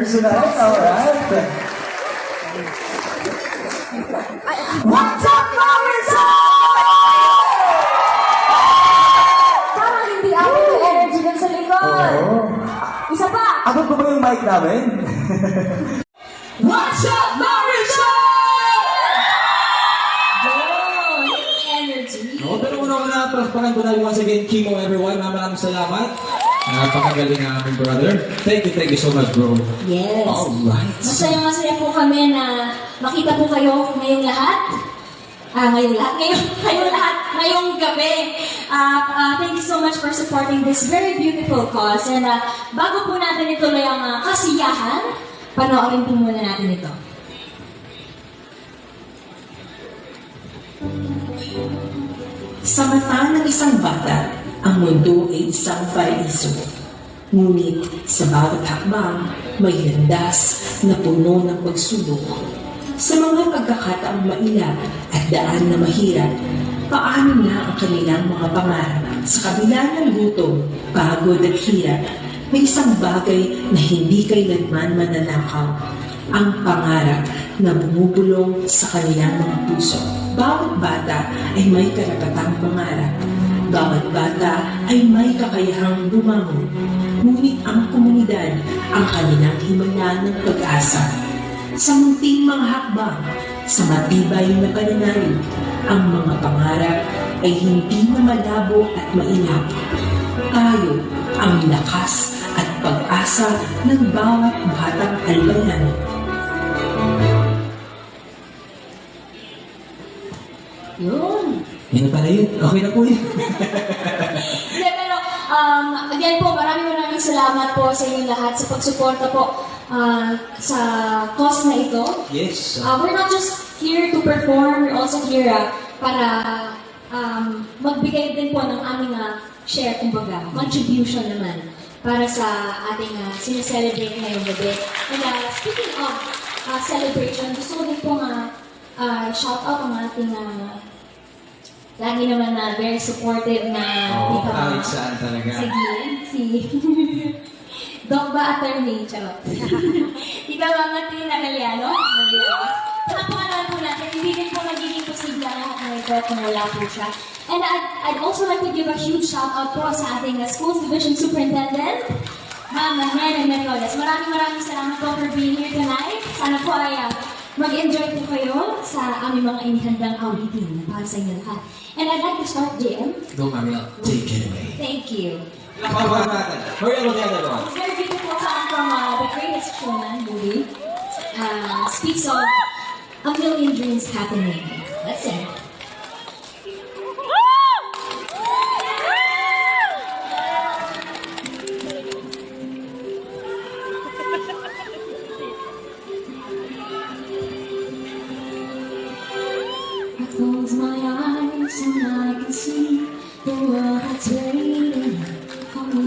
Girls tonight, alright. What's up, Marisol? Parang hindi ako yung energy dun sa likod. Isa pa. Abot ko ba yung mic namin? What's up, Marisol? Yun, energy. No, pero una-una, palakpakan ko na once again, Kimo, everyone. Maraming salamat. Napakagaling ng aming brother. Thank you so much, bro. Yes. Alright. Masaya po kami na makita po kayo ngayong lahat. Ngayong gabi. Thank you so much for supporting this very beautiful cause. And bago po natin ituloy ang kasiyahan, panoorin po muna natin ito. Sa mata ng isang bata, ang mundo ay isang paraiso. Ngunit sa bawat hakbang, may landas na puno ng pagsubok. Sa mga pagkakataong mailap at daan na mahirap, paano na ang kanilang mga pangarap? Sa kabila ng gutom, pagod at hirap, may isang bagay na hindi kailanman mananakaw. Ang pangarap na bumubulong sa kanilang mga puso. Bawat bata ay may karapatang pangarap. Bawat bata ay may kakayahang bumangon. Ngunit ang komunidad ang kanilang himala ng pag-asa. Sa munting mga hakbang, sa matibay na pananalig, ang mga pangarap ay hindi na malabo at mailap. Tayo ang lakas at pag-asa ng bawat batang albayan. Yun. Yan na pala yun. Okay na po yun. Hindi, pero again po, maraming salamat po sa inyong lahat sa pagsuporta po sa cause na ito. Yes. We're not just here to perform, we're also here para magbigay din po ng aming share, kumbaga, contribution naman para sa ating sineselebrate ngayong gabi. And speaking of celebration, gusto ko din po shout out ang ating lagi naman na very supportive na Kahit saan talaga. si Doc ba attorney? Charot. Ikaw ang ating Nakaliano? Panapangalan po natin, hindi din po magiging posible ang lahat ng ito kung wala po siya. And I'd also like to give a huge shout out po sa ating Schools Division Superintendent, Ma'am Nene Mercoles. Maraming salamat po for being here tonight. Sana po ay mag-enjoy po kayo sa aming mga inihandang awitin para sa inyo lahat. And I'd like to start, JM. Go, Mariel. Take it away. Thank you. Nakabahan natin. Hurry up with the other one. It's very beautiful song from The Greatest Showman movie. Speaks of a million dreams happening. Let's sing. I close my eyes and I can see the world that's waiting for me,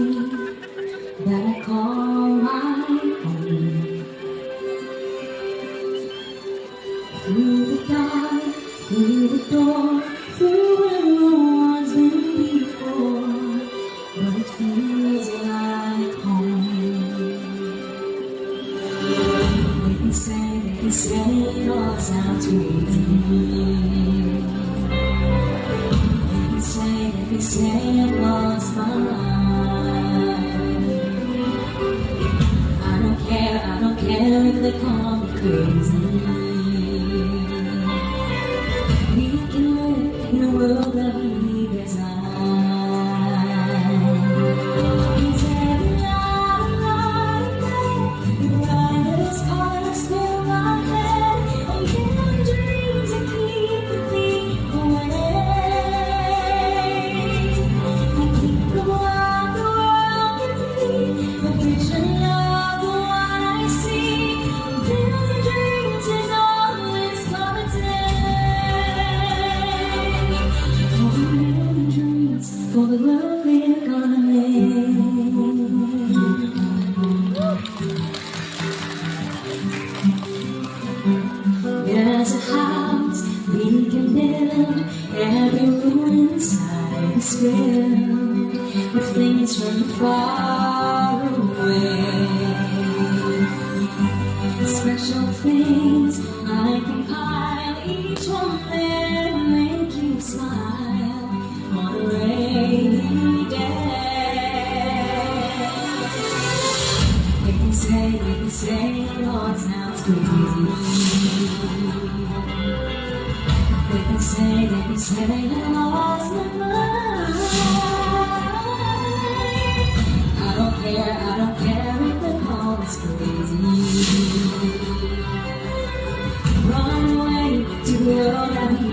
that I call my home. Through the dark, through the door, through where no one's been before, but it feels like home. They can say it all sounds crazy. They say it was mine. I don't care if they call me crazy. We can live in a world that we design. Is every night a light day? The brightest colors fill my head. I'm killing dreams that keep me away. For the world we're gonna make. There's a house we can build. Every room inside is filled with things from far away. They say I lost my mind. I don't care if the call is crazy. Run away to the world that we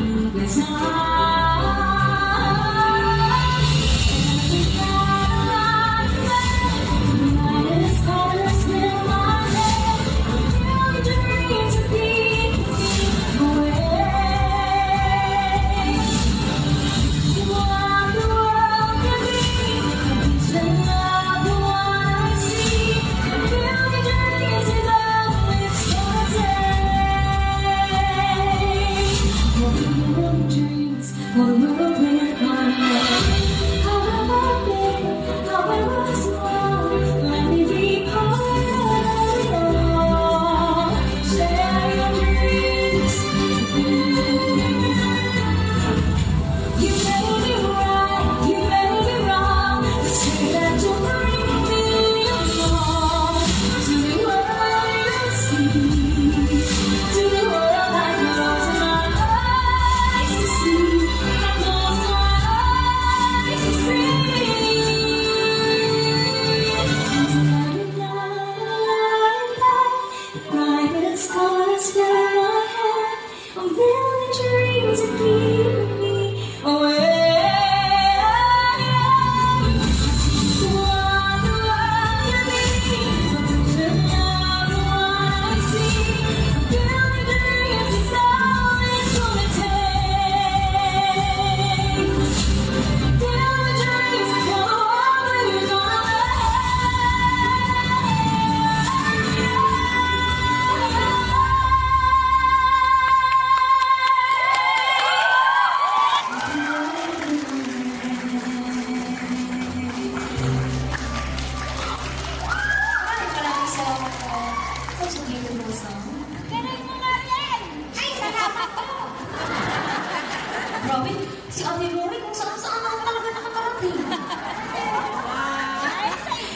Grabe, si Ate Lori kung saan-saan ako talaga nakakarating.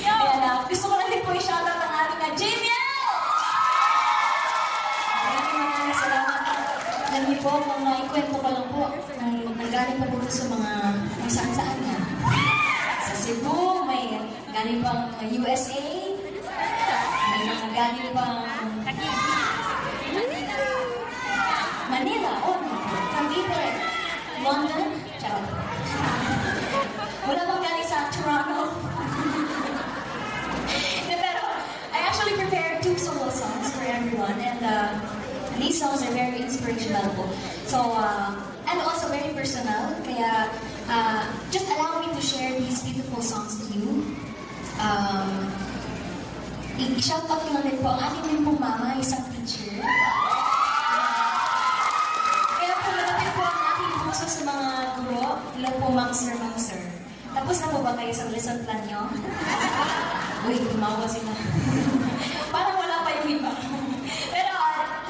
Kaya na, gusto ko lang din po i-shoutout ang ating na Jamiel! Maraming salamat. Alam niyo po, kung naikwento ko lang po, nanggaling pa po sa mga kung saan-saan nga. Sa Cebu, may galing pang USA, may mga galing pang Manila, Cavite, London, charot. Wala bang galing sa Toronto? Pero, I actually prepared 2 solo songs for everyone, and these songs are very inspirational po. So, and also very personal, kaya just allow me to share these beautiful songs to you. I-shoutout ko lang din po, ang aking din pong mama, isang teacher. So, sa mga guro, ilan po, ma'am sir. Tapos na po ba kayo sa lesson plan nyo? Uy, tumawa sila. Parang wala pa yung iba. Pero,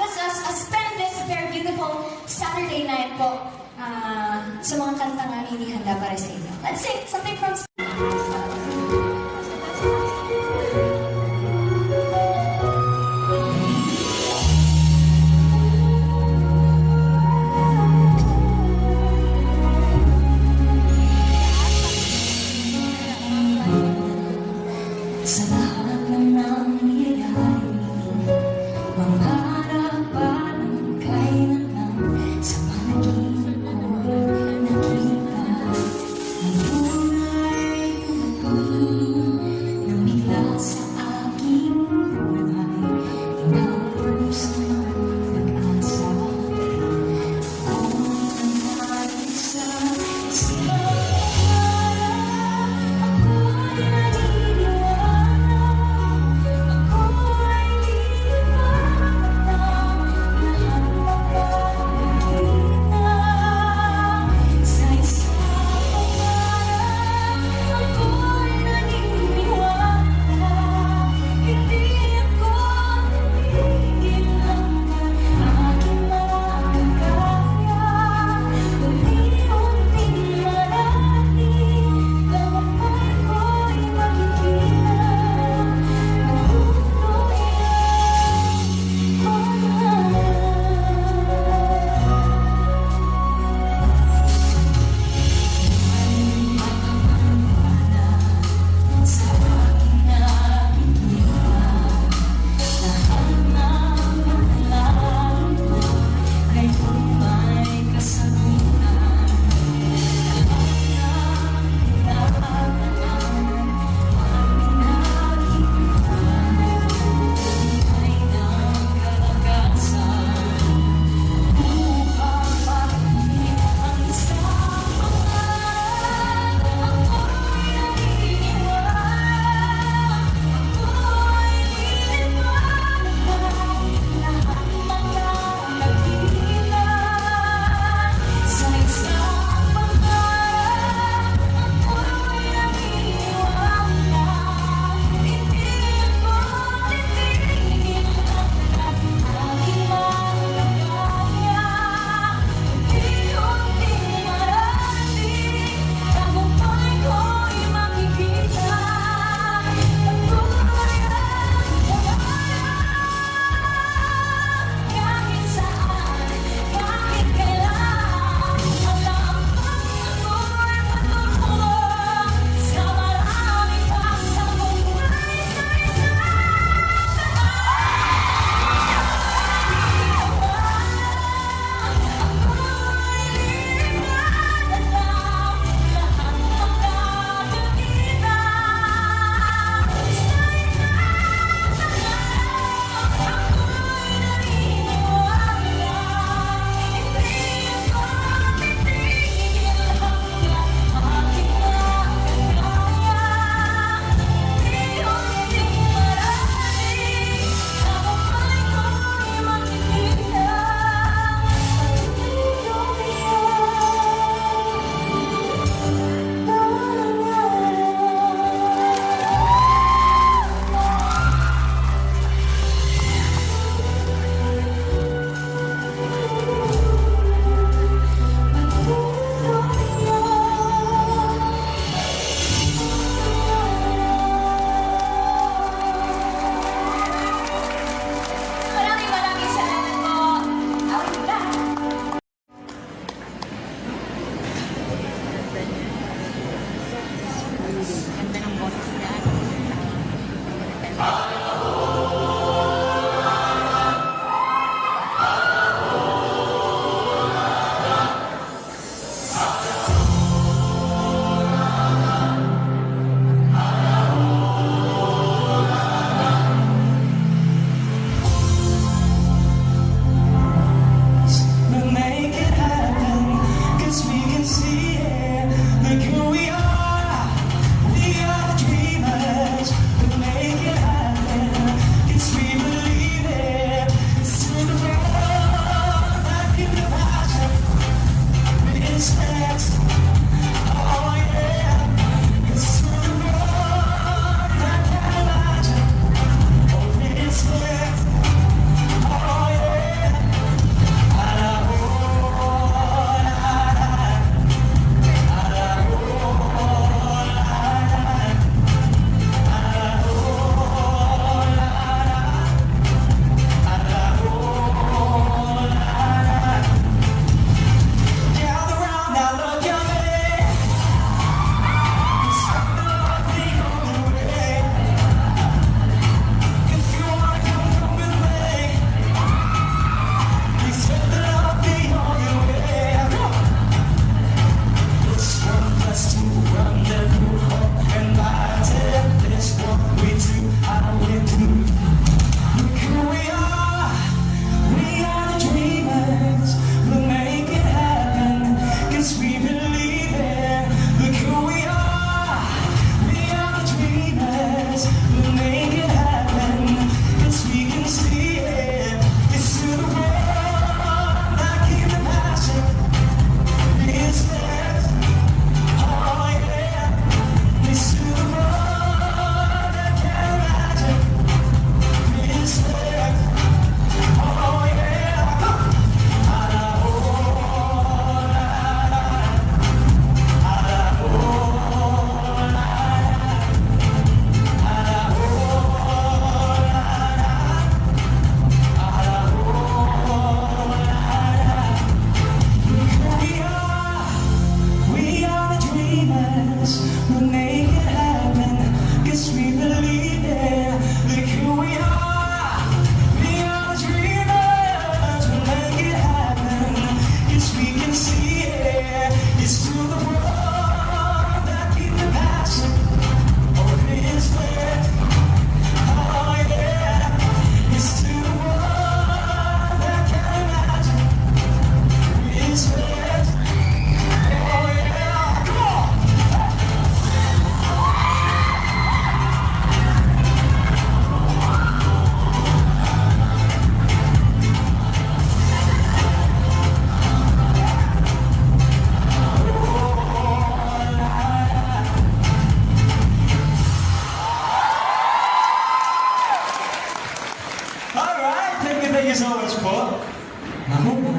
let's spend this very beautiful Saturday night po sa mga kanta nga hinihanda para sa inyo. Let's sing something from... Sa lahat ng nangyayari, mangarap pa ng kailan lang sa panaginip ko'y nakita. Ang tunay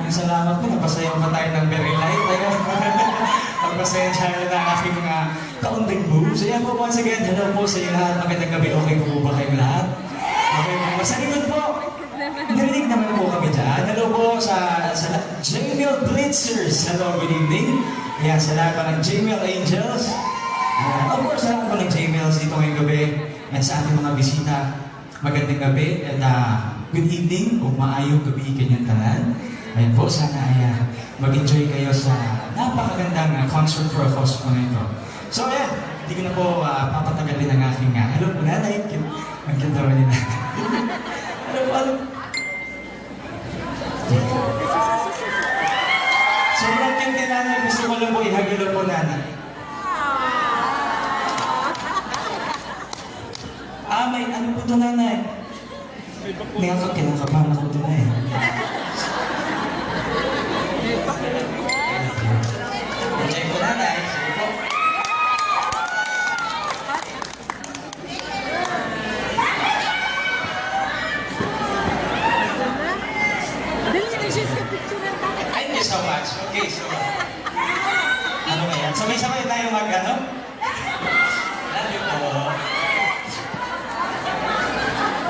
maraming salamat po. Napasaya pa tayo ng very light. Napasaya siya na ang aking kaunting boobs. So yan po, once again, hello po sa inyo lahat. Magandang gabi, okay po ba kayong lahat? Okay po. Sa likod po, narinig naman po kami dyan. Hello po sa Jamiel Blitzers. Hello, good evening. Yan, sa lahat po ng Jamiel Angels. Of course, sa lahat po ng Jamiels dito ngayong gabi. And sa ating mga bisita, magandang gabi. And good evening o maayong gabi kanyang tanan. Ayan po, sana ay mag-enjoy kayo sa napakagandang concert for a cause po na ito. So ayan, hindi ko na po papatagalin ang aking hello po nanay. Ang ganda ba nila? Hello po. Sobrang ganda nanay. Gusto ko lang po ihagilo po nanay. May ano po ito nanay? May kinakabahan ako ito na eh. Enjoy po nanay. Sige po. Thank you so much. Okay, so ano ba yan? Sabay-sabay tayo mag-ano? Love you po.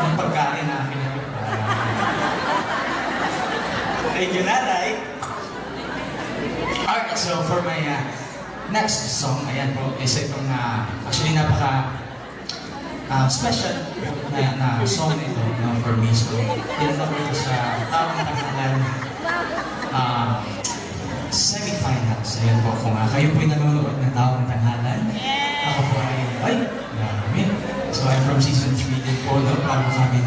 Ang pagkain namin ito. Thank you, nanay. Alright, so for my next song, ayan po, isa itong actually napaka special na song ito for me. So, tinatawag ko ito sa taong nakahalan semi-finals. Ayan po, kung kayo po'y nanonood ng taong tanghalan, ako po ay marami. So, I'm from season 3 din po, no? Bago kami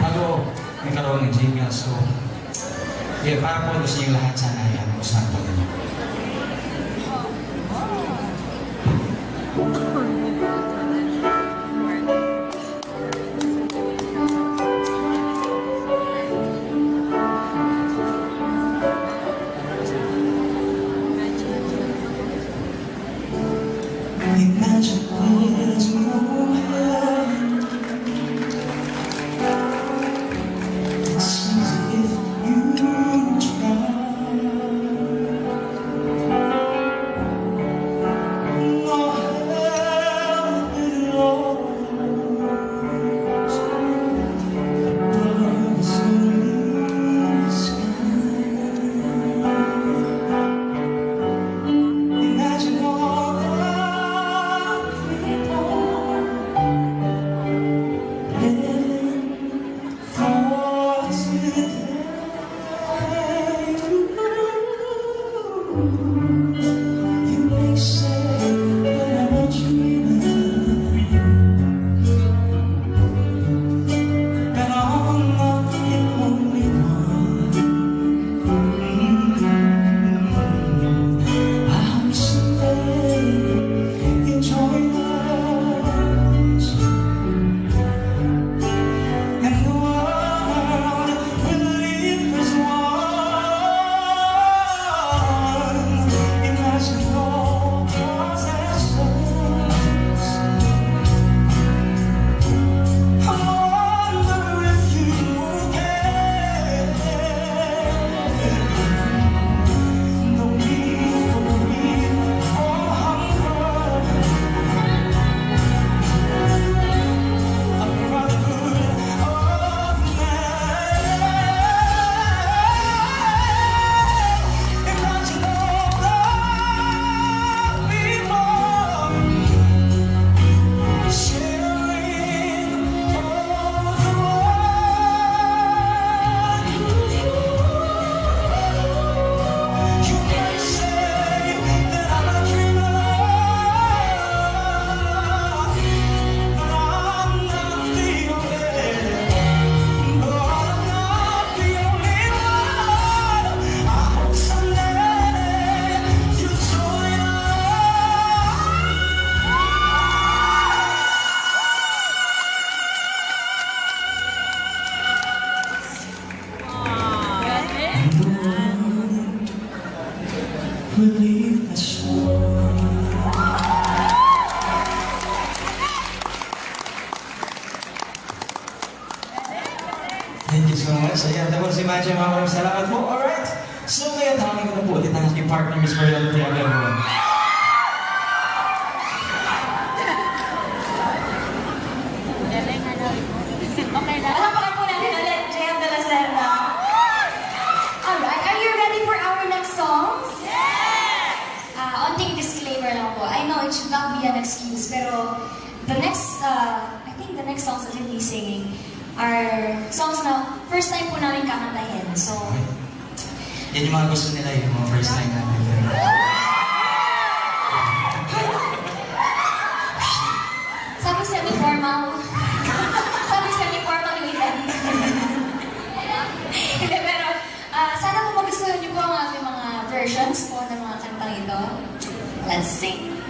bago nagkaroon ng Jamiel. So, yeah, para po sa inyo lahat, sana ay gustuhan po ninyo. Imagine there's no heaven. It's as if you try. No heaven below. Above the sky. Imagine all the people living for today. You may say that I'm dreaming, but I'm not the only one. I hope someday you join us, and the world will live as one. Imagine all possessions. I wonder if you can. No need for greed or hunger. A brotherhood of man. Imagine all the people sharing all the world. You may say that I'm a dreamer, but I'm not the only one. I hope someday you'll join us. Believe the shore. Thank you so much. Ayan, tapos si Madja, maraming salamat po. Alright. po ulit ang aking partner, Miss Mariel Priaberon. Palakpakan po natin ulit, JM de la Serna. Alright, are you ready for our next songs? Yes! Onting disclaimer lang po. I know it should not be an excuse, pero the next, I think the next songs that we'll be singing are songs na first time po namin kakantahin. So, Yan yung mga gusto nila, yung mga first time natin. sabi semi-formal. sabi semi-formal yung ilan. Hindi, pero sana po magustuhan niyo po ang aming mga versions po ng mga kantang ito. Let's sing!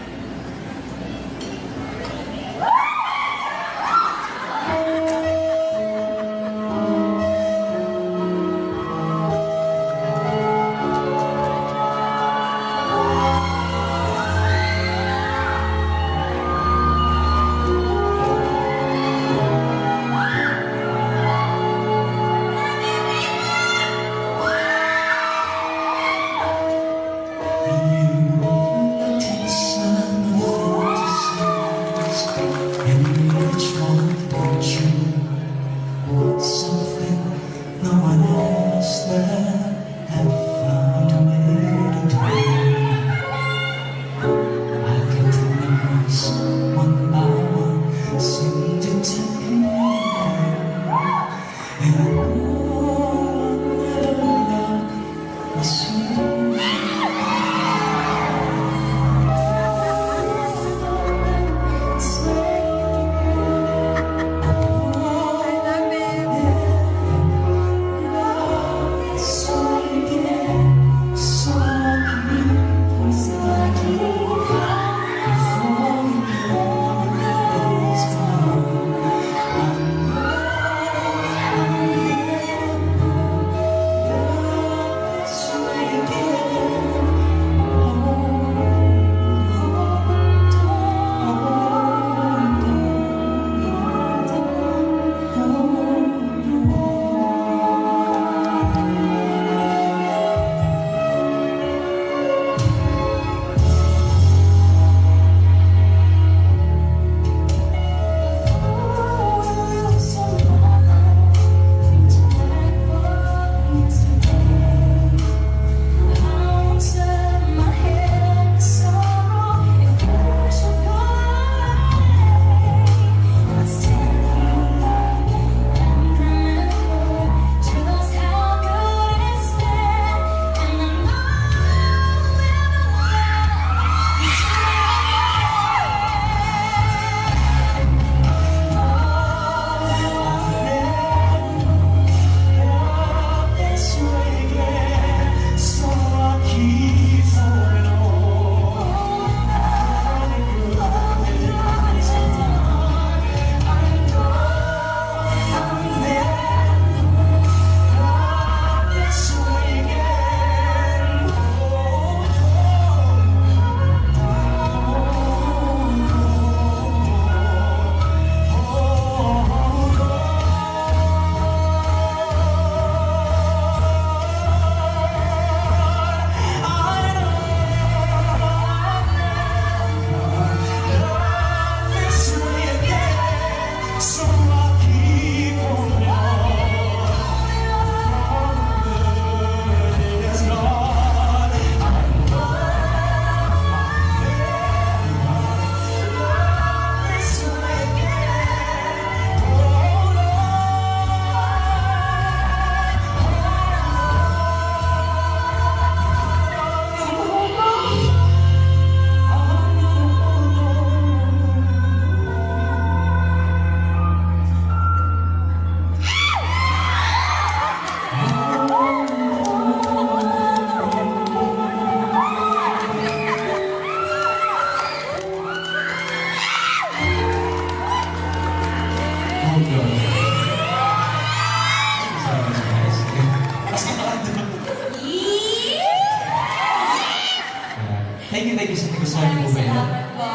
Thank you sa nagustuhan niyo po ba yun? Salamat po.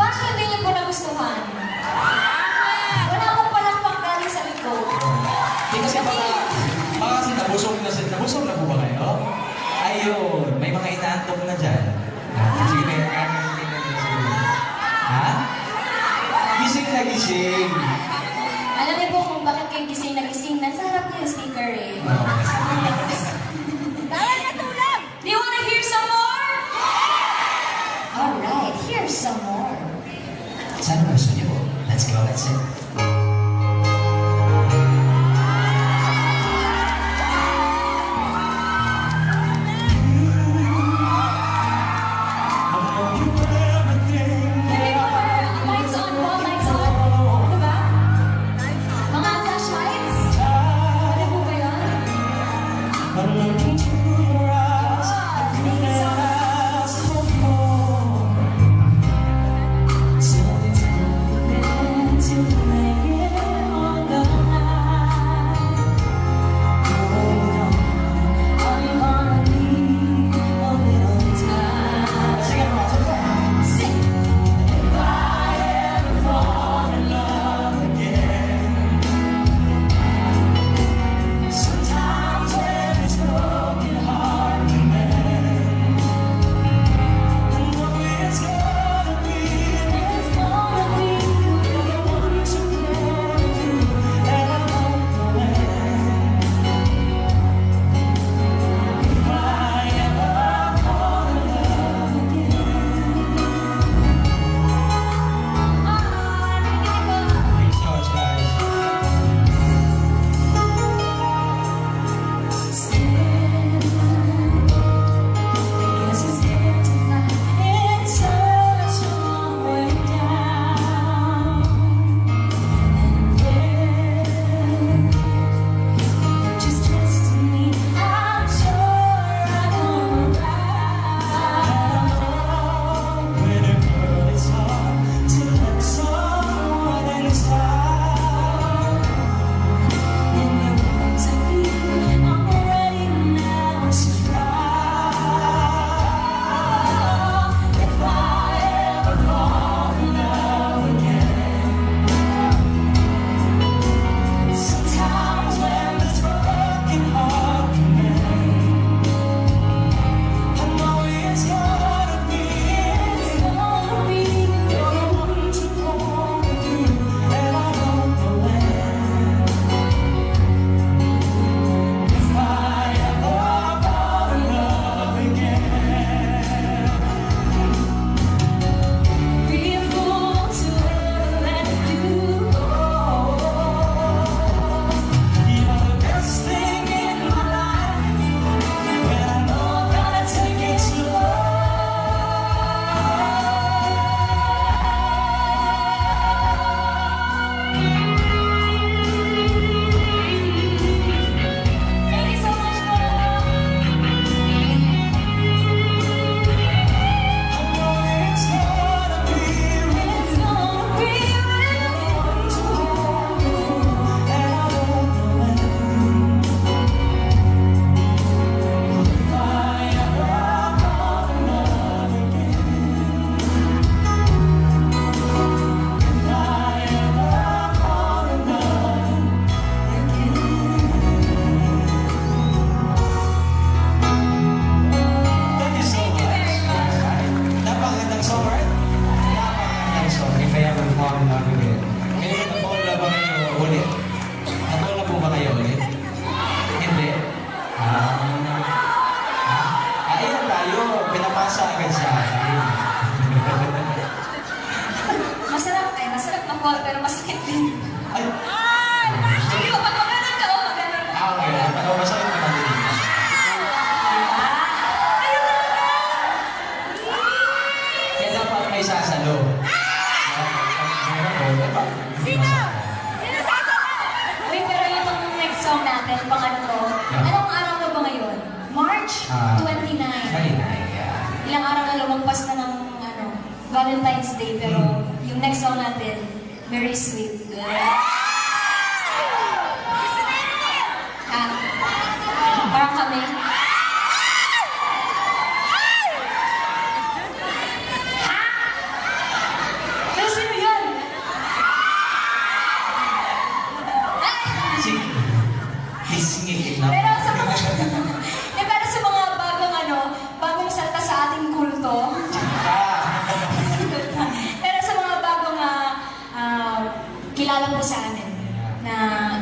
Bakit hindi niyo po nagustuhan? Wala akong palakpak galing sa likod. Hindi kasi baka kasi nabusog na po ba kayo? Napakagandang song, right? Napakagandang song. If I ever fall in love again. Ngayon, na-fall na ba kayo ulit? Na-fall na po ba kayo ulit? Hindi. Ayan tayo. Pinapasa agad sa akin. Masarap na fall, pero masakit din. Ay! Hindi mo, pag maganon ka, o maganon ka. Okay. Ano, masakit ka natin. Kaya dapat may sasalo. Wait, pero yung next song natin, pang ano to, anong araw na ba ngayon? March 29. Ilang araw na lumagpas na ng Valentine's Day, pero yung next song natin, very sweet. Parang kami. Pero sino yun? Singit lang. Pero sa mga pero sa mga bagong salta sa ating kulto. Pero sa mga bagong kilala po sa amin na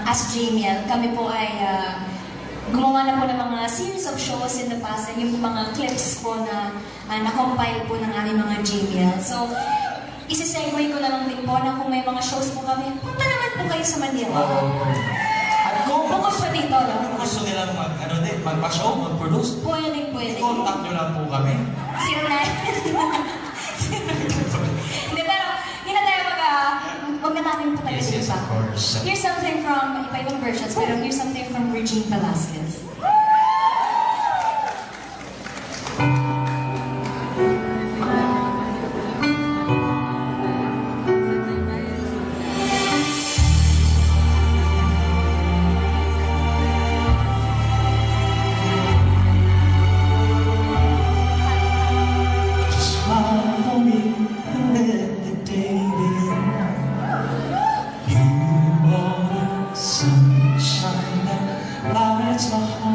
as JML, kami po ay gumawa na po ng mga series of shows in the past and yung mga clips po na na-compile po ng aming mga JML. So, isi-segue ko na lang din po na kung may mga shows po kami, punta naman po kayo sa Manila. At kung Bukod pa dito, no? gusto nilang magpa-show, mag-produce, Pwede. contact nyo lang po kami. 09. Hindi, pero hindi na tayo wag na natin po tayo Yes, of course. Here's something from, iba-ibang versions, pero here's something from Regine Velasquez. Just smile for me and let the day begin. You are the sunshine that lights my heart.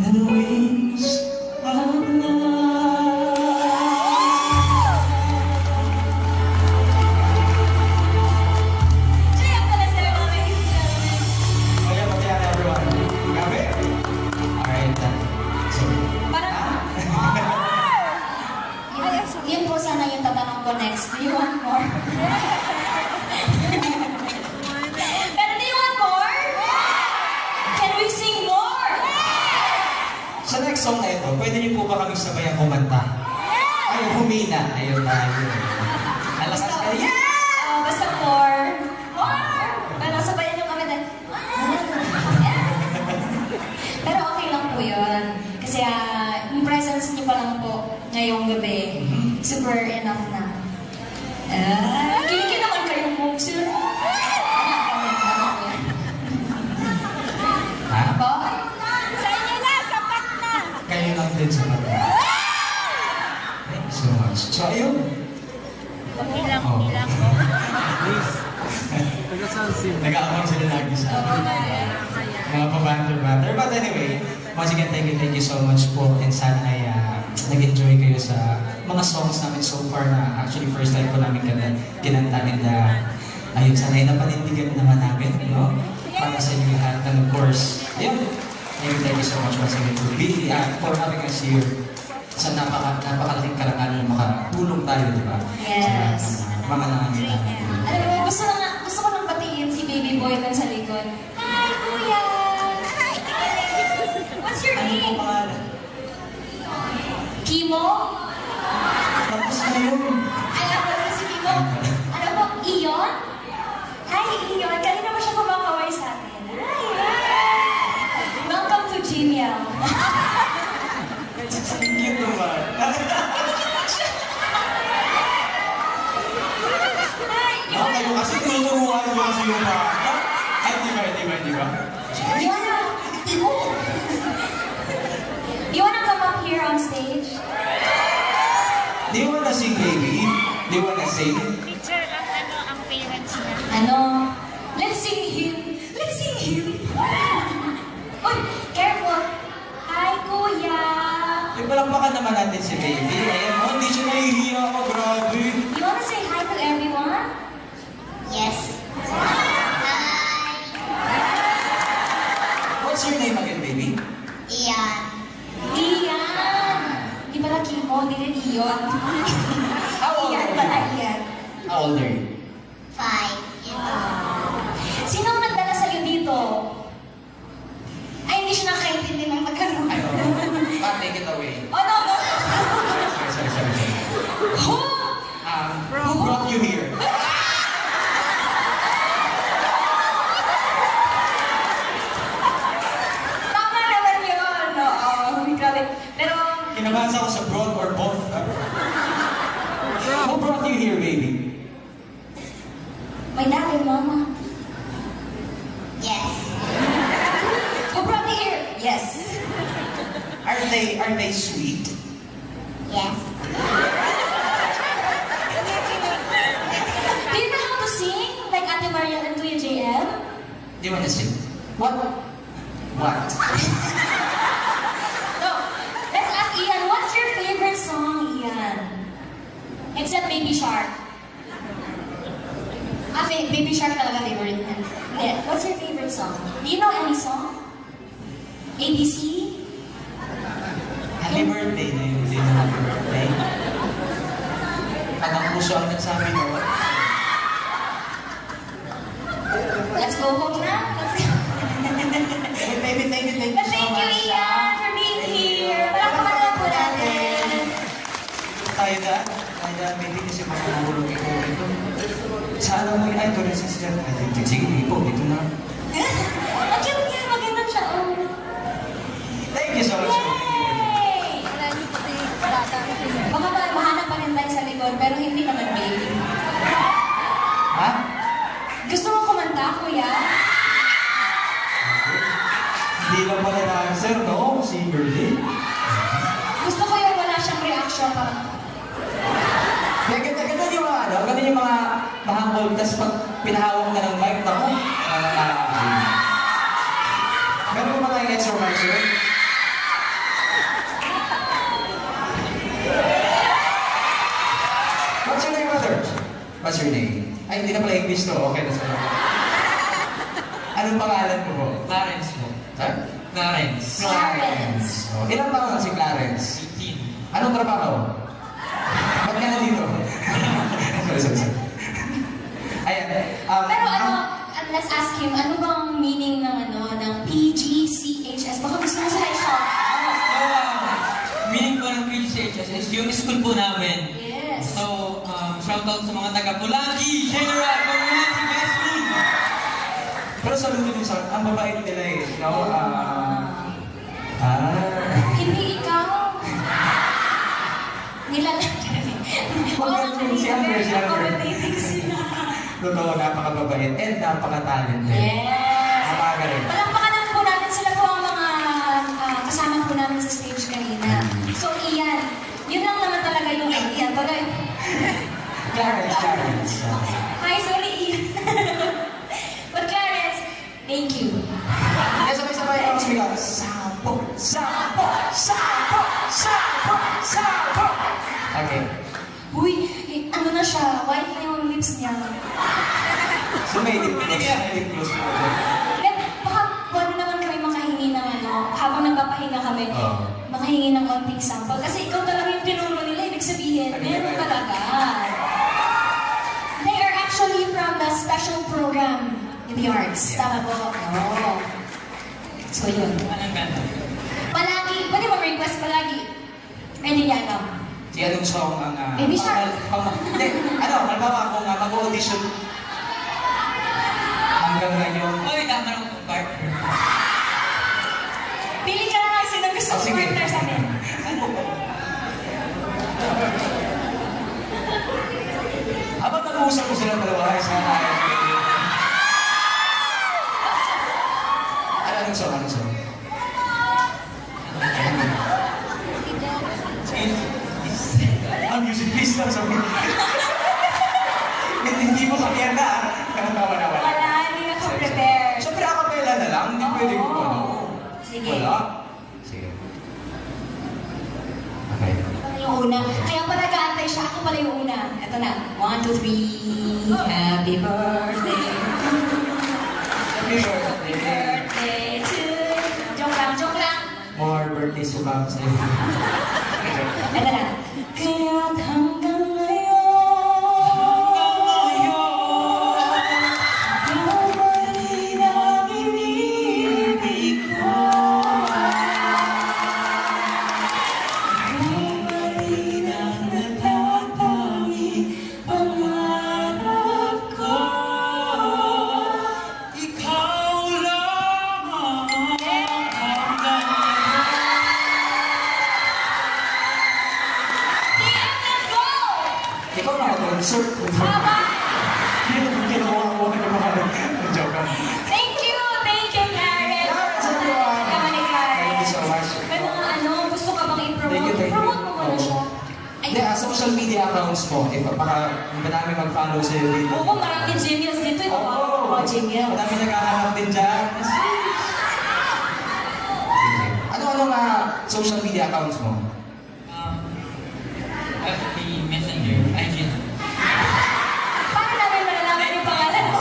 the wings of love. Kaya pala sa'yo, ladies and gentlemen. Kaya pati yan, everyone. Gabi? Alright. So, Parang, Yun po sana yung tatanong ko next. Do you want more? pero do you want more? Can we sing more? sa next song na ito, pwede niyo po ba kami sabayang kumanta? Ay, humina. Ayun tayo. Alas na kayo. Yeah! Basta more. More! Pero sabayan nyo kami na, Pero okay lang po yun. Kasi yung presence niyo pa lang po ngayong gabi, super enough na. Kinikita naman kayong moves yun. Ha? Po? sa inyo na, sapat na! Kayo lang din sa mata. Thank you so much. So, ayun. Ilang, Oh. ilang. Nag-aabang sila lagi sa mga pabanter-banter. But anyway, once again, thank you so much po. And sana ay nag-enjoy kayo sa mga songs namin so far na actually first time po namin kinanta. And ayun, sana ay napanindigan naman namin, no? Para sa inyo lahat. And of course, ayun. Thank you so much once again for having us here sa napakalaking karangalan na makatulong tayo, di ba? Yes. Sa mga nangangailangan. Alam mo, gusto ko nang patiin si baby boy dun sa likod. Hi, kuya! What's your Ano po name? pangalan? Kimo? Tapos na yun. Alam mo si Kimo? Ano po, Iyon? Hi, Iyon. Kanina mo siya kumakaway sa atin. Hi! Welcome to Gmail. Thank you naman. Hi, Iyon. Kayo kasi tinuturuan mo kasi yung bata. Ay, di ba? You wanna come up here on stage? Do you wanna sing, baby? Do you wanna sing? Teacher, ang parents niya. Ano? Let's sing him. Let's sing him. Uy, careful. Hi, kuya. Ipalakpakan naman natin si baby. Ayan, oh, hindi siya nahihiya ako. Grabe. You wanna say hi to everyone? Yes. What's your name again, baby? Iyan. Iyan. Di pala Kimo, di rin Iyon. How old Iyan are pala, you? Iyan. How old are you? 5. Sinong nagdala sa'yo dito? Ay, hindi siya nakaintindi ng magkano. Ano? Take it away. Oh, no, no. Sorry. Who? Who brought you here? Tama naman yun. Oo, grabe. Pero, Kinabasa ko sa broad or both. Who brought you here, baby? my dad and mama. Yes. Who brought me here? Yes. Are they sweet? Yes. Do you know how to sing? Like Ate Maria and Kuya JM? Do you wanna sing? What? No. Let's ask Ian, what's your favorite song, Ian? Except Baby Shark. Baby Shark talaga favorite niya. Hindi. What's your favorite song? Do you know any song? ABC? Happy birthday na yun. Hindi na happy birthday. Anong puso ang nagsabi mo? Let's go home na. Let's go. Baby, thank you But so thank you, much. Ian, for being here. Palakpakan na lang po natin. Tayo dyan, baby, kasi makakahulog ito. Sana mo yung ito rin sa siya. Sige, ito na. Ang cute niya. Maganda siya. Oh. Thank you so much. Yay! Baka mahanap pa rin tayo sa likod, pero hindi naman baby. Ha? Gusto mo kumanta, kuya? Hindi lang pala dancer, no? Singer din. Gusto ko yung wala siyang reaction parang... Ganda yung mga ano, ganda yung mga mahangol, tapos pag pinahawak na ng mic, naku, meron ko ba tayong extra mic, sir? What's your name? Ay, hindi na pala English to. Okay na sa'yo. Anong pangalan mo po? Clarence po. Ha? Clarence. Clarence. Oh, ilang taon na si Clarence? 18. Anong trabaho? Ba't ka na dito? Sorry. Ayan. Pero let's ask him, ano bang meaning ng PGCHS? Baka gusto mo sa shop. Meaning po ng PGCHS is yung school po namin. Yes. So, shoutout sa mga taga Pulangi, General Community High School. Pero saludo din sa, ang babait nila eh. No? Hindi ikaw. Nilalang. Si Amber. Accommodating sila. Totoo, napakababait and napaka-talented. Yes. Napakagaling. Palakpakan po natin sila po ang mga kasama po namin sa stage kanina. So, Ian, yun lang naman talaga yung Ian. Clarence. Hi, sorry, Ian. But Clarence, thank you. Kaya sabay-sabay ako sumigaw, Sampo! Sampo! Sampo! Sampo! Sampo! Okay. Uy, ano na siya? White na yung lips niya. So may lip gloss po. Baka pwede naman kami makahingi ng habang nagpapahinga kami, Oo. makahingi ng konting sample. Kasi ikaw talaga yung tinuro nila, ibig sabihin, meron talaga. They are actually from the special program in the arts. Tama po? Oo. So yun. Anong ganda? Palagi, pwede mo request palagi. Hindi niya alam. Si anong song ang... Baby Shark. Hindi, halimbawa kung mag-audition hanggang ngayon. Oy, tama lang po, partner. Pili ka na lang sino gusto Oh, mong sige. partner sa amin. Habang nag-uusap ko sila dalawa, sa anong song? Anong song? Ang music please lang sa mga. Hindi mo kaya na. Wala. Wala, hindi na ko prepare. Siyempre, acapella na lang. Hindi pwede ko Sige. Wala? Sige. Okay. Yung una. Kaya pa nag-aantay siya. Ako pala yung una. Ito na. 1, 2, 3. Happy birthday. Happy birthday. Birthday to... Joke lang. More birthdays to come sa iyo. Ito na. Kaya't hanggang ngayon. Bumalik ang inibig ko. Bumalik ang nagtatanging pangarap ko. Ikaw lamang hanggang Let's go! Ikaw na-concert. Tama! Ginawa ko ng mga joke lang. Thank you, Karen. Clarence, everyone. Kama ni Karen. Thank you so much. May mga gusto ka bang Thank i-promote? you. Promote mo muna siya. Hindi, social media accounts mo. Para madami mag-follow sa'yo dito. Oo, maraming genius dito. Ito ba? Oo, genius. Madami nagkakahanap din dyan. Ano nga social media accounts mo? FB Messenger, IG. Paano namin malalaman yung pangalan mo?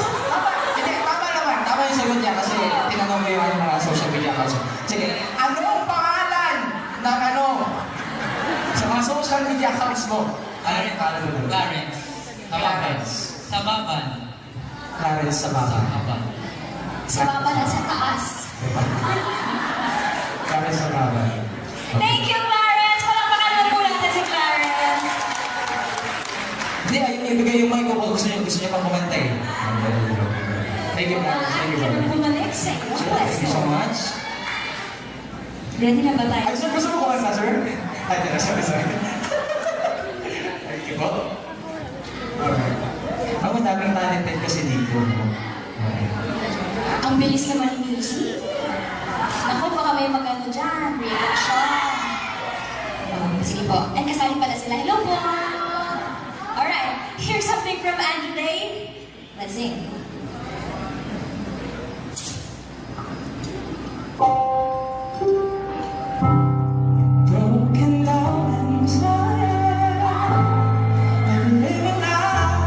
Hindi, tama naman. Tama yung sagot niya kasi tinanong mo yung mga social media accounts mo. Sige, anong pangalan ng sa mga social media accounts mo? Ano yung pangalan mo? Clarence. Clarence. Sababan. Clarence sa baka. Sababan. Sa baba na sa taas. Clarence sa baka. Thank you, Clarence! Walang pangalan po natin si Clarence. Hindi, ayun ibigay yung mic ko. Gusto niyo pang kumanta eh. Thank you, Clarence. Thank you, Kaya brother. bumalik sa iyo. Thank you so much. Ready na ba tayo? Ay, sir, gusto mo kumanta, sir? Ay, tira, sorry. Thank you po. Alright. Ang daming talented kasi dito. Okay. Ang bilis naman ni music. Naku, baka may magano dyan. Reaction. Sige po. And kasali pala sila. Hello po! Alright. Here's something from Andrew Day. Let's sing. Broken down and tired, and living life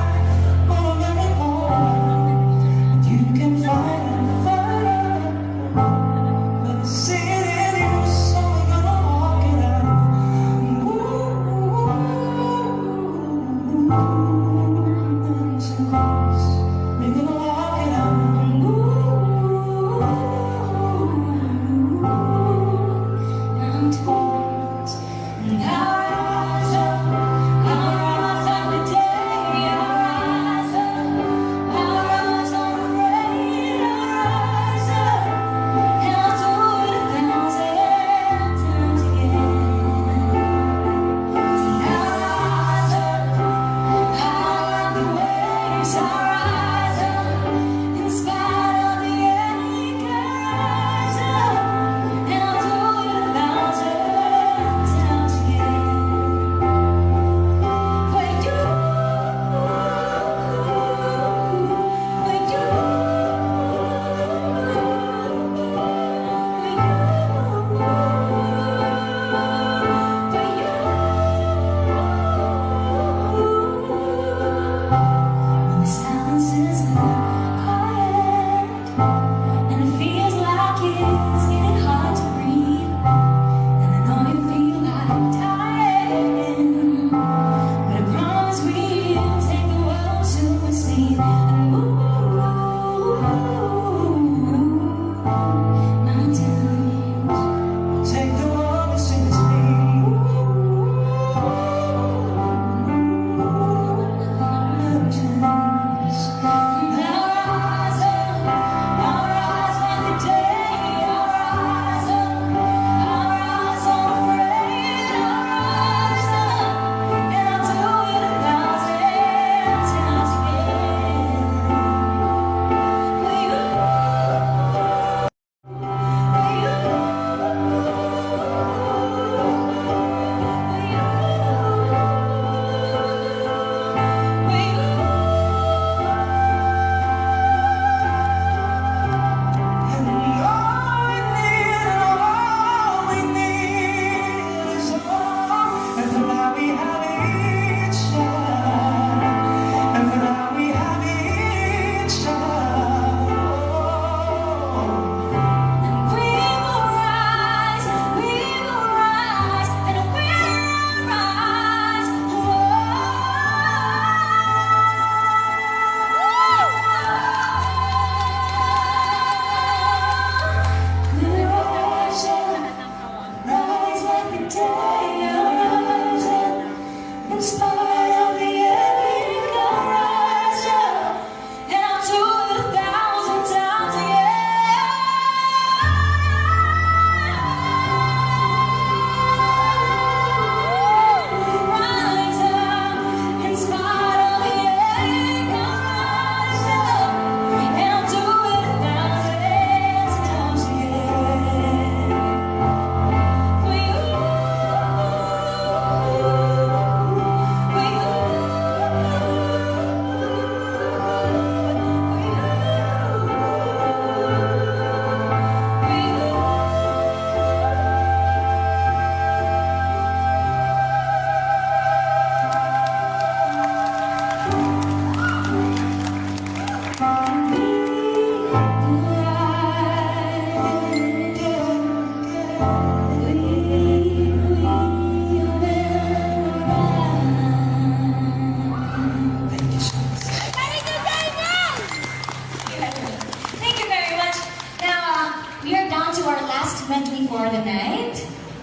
for the night.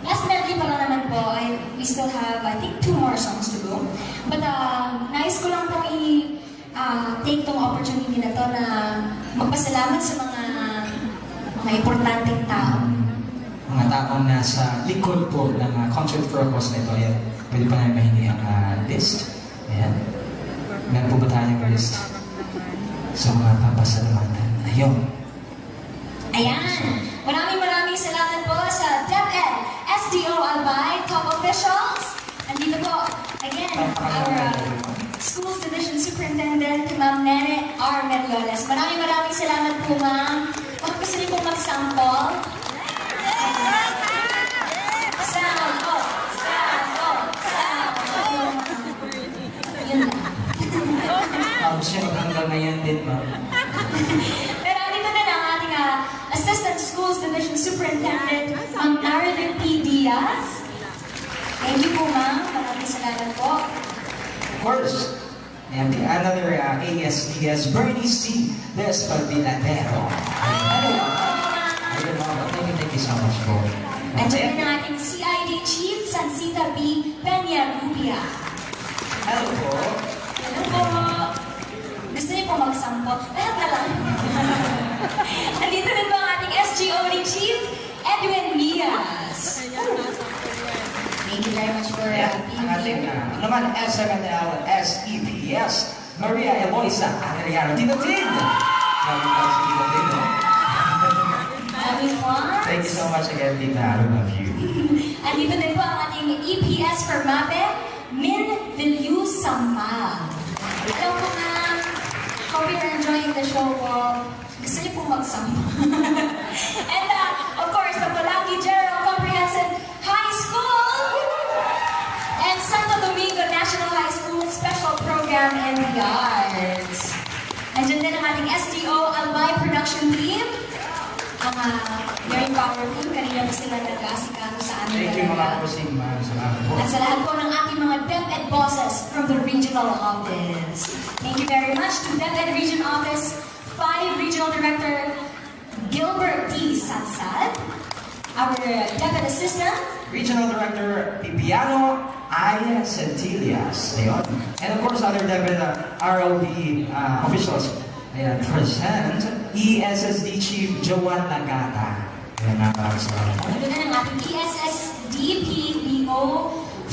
Last medley pa lang naman po, we still have, I think, 2 more songs to go. But nais ko lang pong take tong opportunity na to na magpasalamat sa mga importanteng tao. Mga taong nasa likod po ng concert for a cause na ito. Ayan, pwede pa namin mahingi ang list. Ayan. Meron po ba tayong list sa mga papasalamatan? Ayun. Ayan! Maraming salamat po sa DepEd, SDO Albay, top officials. Andito po, again, our Schools Division Superintendent, Ma'am Nene R. Merlones. Maraming salamat po, Ma'am. Kung gusto niyo po mag-sample. Sample! Yun lang. Siya hanggang ngayon din, ma'am. Pero dito na lang ating Assistant Schools Division Superintendent, Ma'am Narvin P. Diaz. Thank you po, ma'am. Maraming salamat po. Of course, and another ASDS, Bernie C. Despalvillatero. Ayun, ma'am. Thank you so much po. At dyan na ating CID Chief, Sansita B. Peña Rubia. Hello po. Hello po. Gusto niyo po magsampo? Lahat na lang. Andito rin po ang ating SGOD Chief, Edwin Mias. Thank you very much for Ang ating being here. naman SMNL SEPS, Maria Eloisa Arellano. Tito Tin! Maraming po si Tito Tin, no? Maraming fun. Thank you so much again, Tita. I love you. Andito din po ang ating EPS for MAPE, Min Villius Samal. Hello po, ma'am. Hope you're enjoying the show po. Gusto niyo po magsama. And of course, the Palagi General Comprehensive High School and Santo Domingo National High School Special Program in the Arts. Nandiyan din ang ating SDO Albay Production Team. Ang very powerful. Kanina po sila nag-aasikaso sa amin. Thank you mga kusing, ma'am. Salamat po. At sa lahat po ng ating mga DepEd bosses from the regional office. Thank you very much to DepEd Region Office 5 Regional Director Gilbert D. Sansad, our DepEd Assistant, Regional Director Pipiano I. Centilias. Ayun. And of course, other DepEd ROV officials. Ayan, present, ESSD Chief Joan Nagata. Ayan, maraming salamat. ito na ng ating ESSDPBO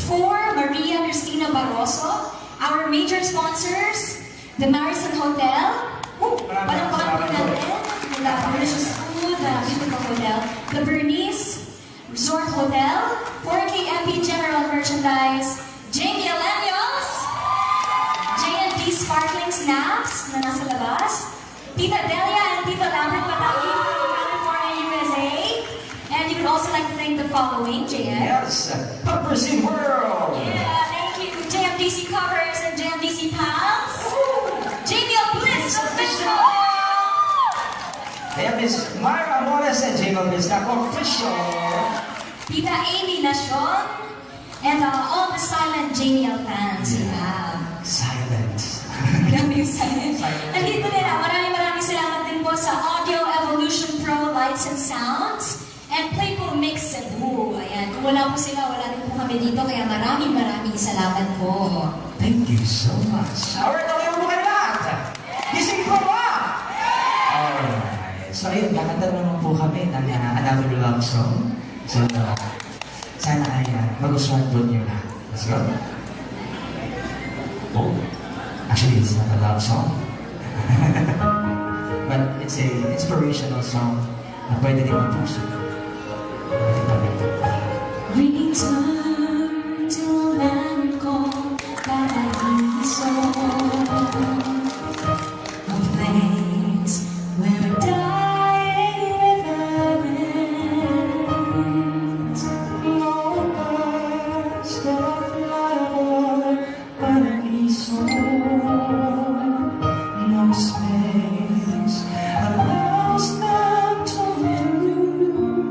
for Maria Cristina Barroso, our major sponsors, the Marison Hotel, palangkuhan po natin, the Delicious Food, the Beautiful Hotel, the Bernice Resort Hotel, 4KMP General Merchandise, Jamie Alenios, J&D Sparkling Snaps na nasa labas, Tita Delia and Tita Lambert Pataki from California, USA. And you would also like to thank the following, JM. Yes, Puppersy World. Yeah, thank you. JMDC Covers and JMDC Pals. JBL Bliss Official. Ayan, Miss Myra Amores and Jacob Bistak Official. Tita Amy Nashon. And all the silent JBL fans you have. Silence. Grabe yung silent. Nandito din maraming salamat din po sa Audio Evolution Pro Lights and Sounds and Playful Mix Cebu. Ayan, kung wala po sila, wala din po kami dito. Kaya maraming salamat po. Thank you so much. Alright, okay mo kayo lahat. Gising po ba? Alright. So ayun, kakanta naman po kami ng another love song. So, sana ay magustuhan po niyo lahat. Let's go. Oh, actually, it's not a love song. But it's a inspirational song na pwede din magpuso. Return to land called Paradiso, a place where dying river ends. No birds that fly o'er Paradiso, no space allows them to move.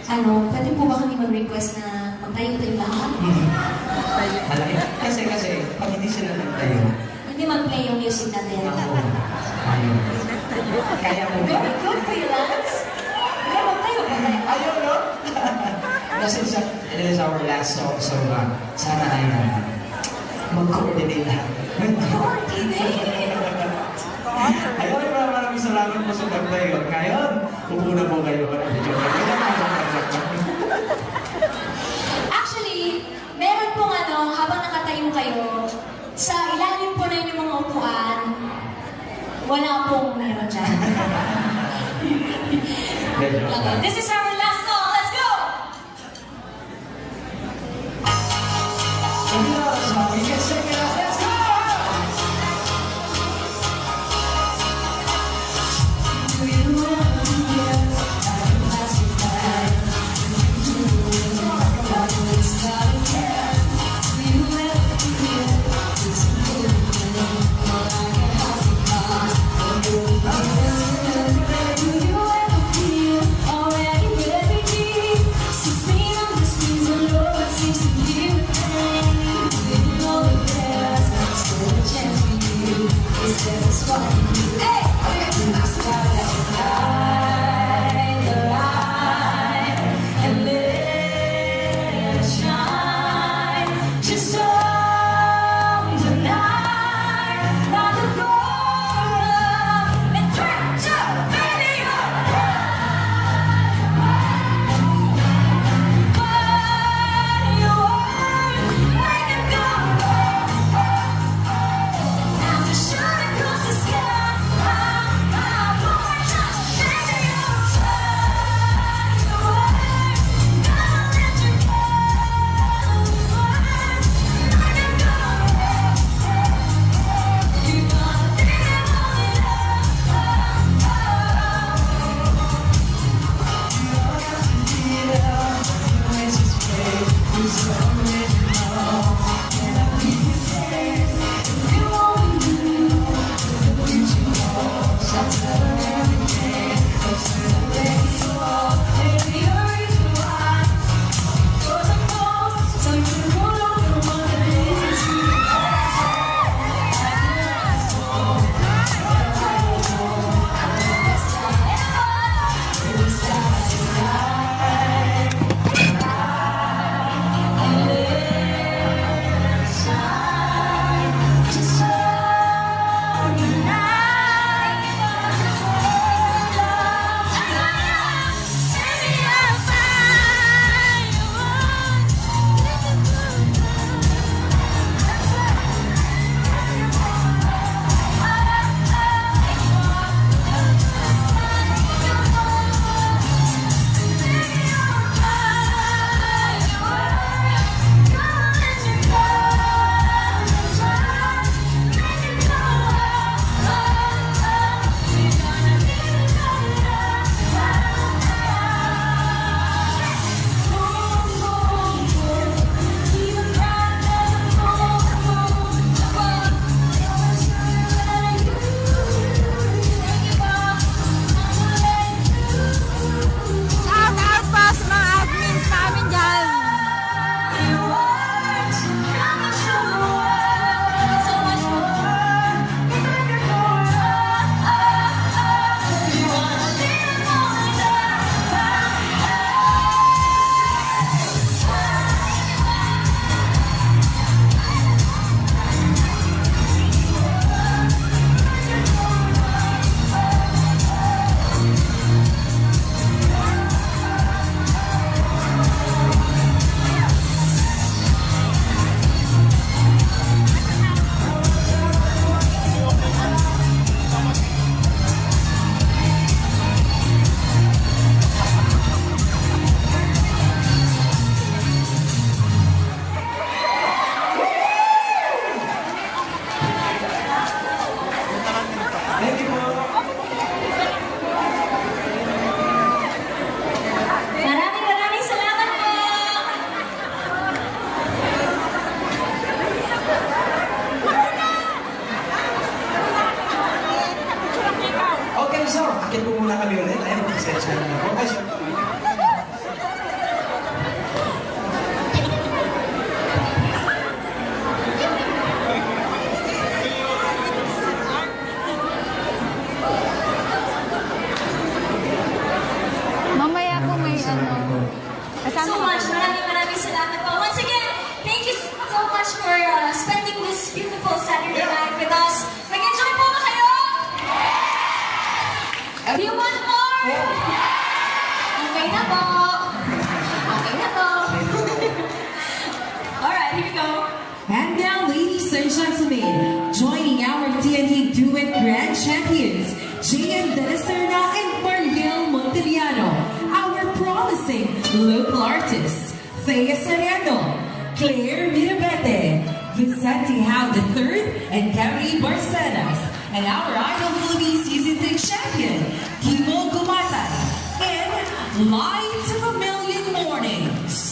pwede po ba kami mag-request na magtayo-tayo lahat? Malaki. Kasi, pag hindi sila nagtayo, Hindi mag-play yung music natin. ako, ayun. Kaya mo ba? Very good, freelance. Kaya magtayo ba tayo? Ayun, no? Kasi it is our last song, so sana ay mag-coordinate lahat. Coordinate! Ayun, maraming salamat po sa pagtayo. Ngayon, upo na po kayo. Actually, meron pong habang nakatayo kayo, sa ilalim po na inyong mga upuan, wala pong meron dyan. This is our last song. Let's go! We can sing it out. Let's go! Do you ever feel like a pacifier? Do you always gotta care? Do you ever feel this feeling more like a house of cards? Do you ever feel already very deep? 16 on the streets and Lord seems to be with pain. Do you know that there's still a chance for you? Is there a spot in you? Hey! And let it shine. Just on tonight, not the and 3, 2, baby, you're what you are, make it go. As the shine across the sky, Akit po muna kami ulit. Ayun, pasensya na po. with grand champions JM De La Serna and Marlil Monteliano, our promising local artists Thea Soriano, Claire Mirabete, Vicente Hao III, and Gary Barcenas, and our Idol Philippines Season 3 champion, Kimo Gumatay, in Light of a Million Mornings.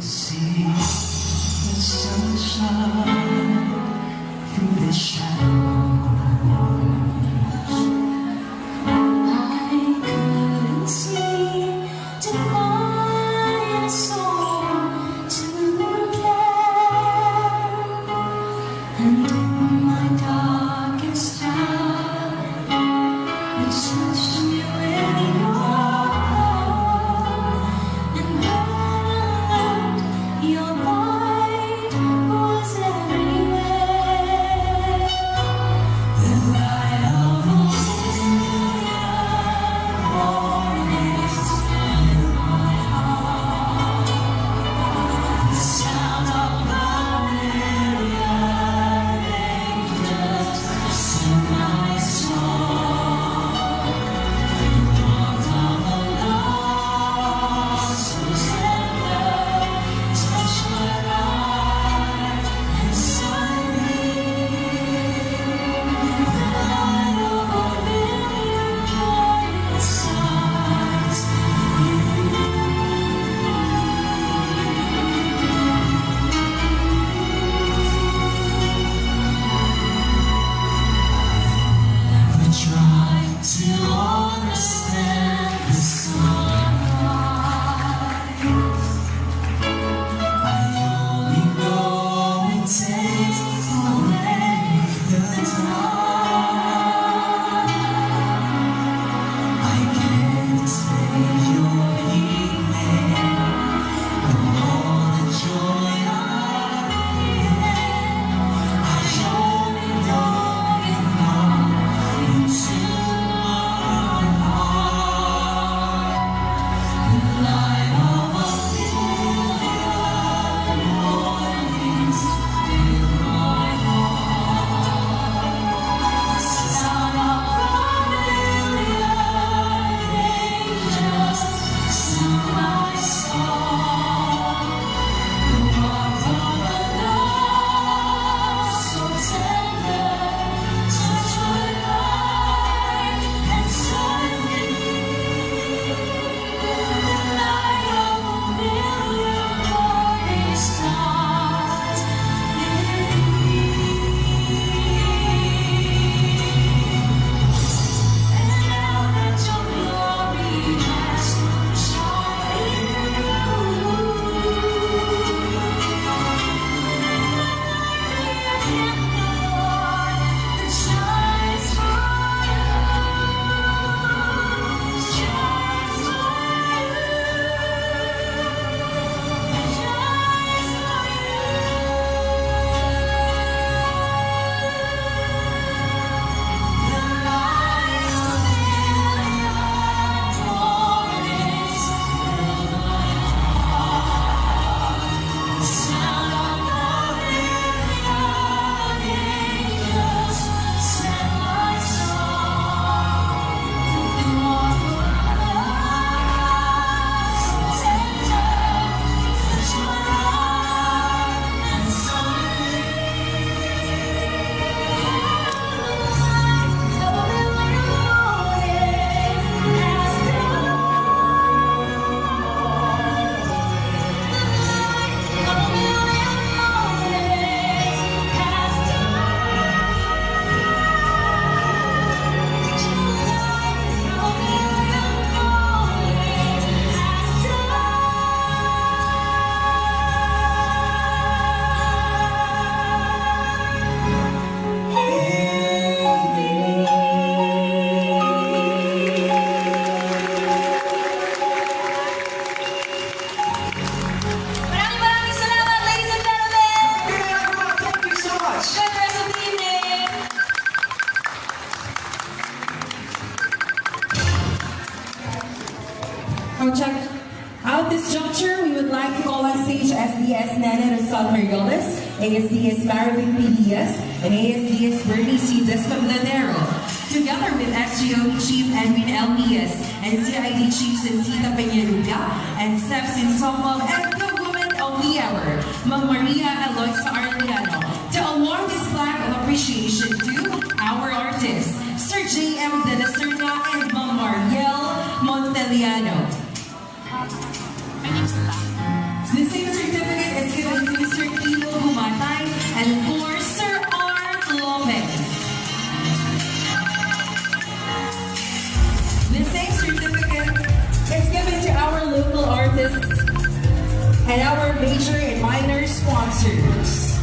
See the sunshine through the shadows. I couldn't seem to find a soul to care, and in my darkest hour, you touched me with your heart, and when I learned your light was everything. SDS Nana Rizal Marioles, ASDS Marvin P. Diaz, and ASDS Bernie C. Descobladero. Together with SGO Chief Edwin L. Diaz and CID Chief Sensita Peñaruga and Steps in Sombong and the Woman of the Hour, Ma'am Maria Eloisa Arellano, to award this plaque of appreciation to our artists, Sir J.M. De La Serna and Ma'am Mariel Monteliano. The same certificate is given to Mr. Kilo Bumatay and of course, Sir Art Lopez. The same certificate is given to our local artists and our major and minor sponsors.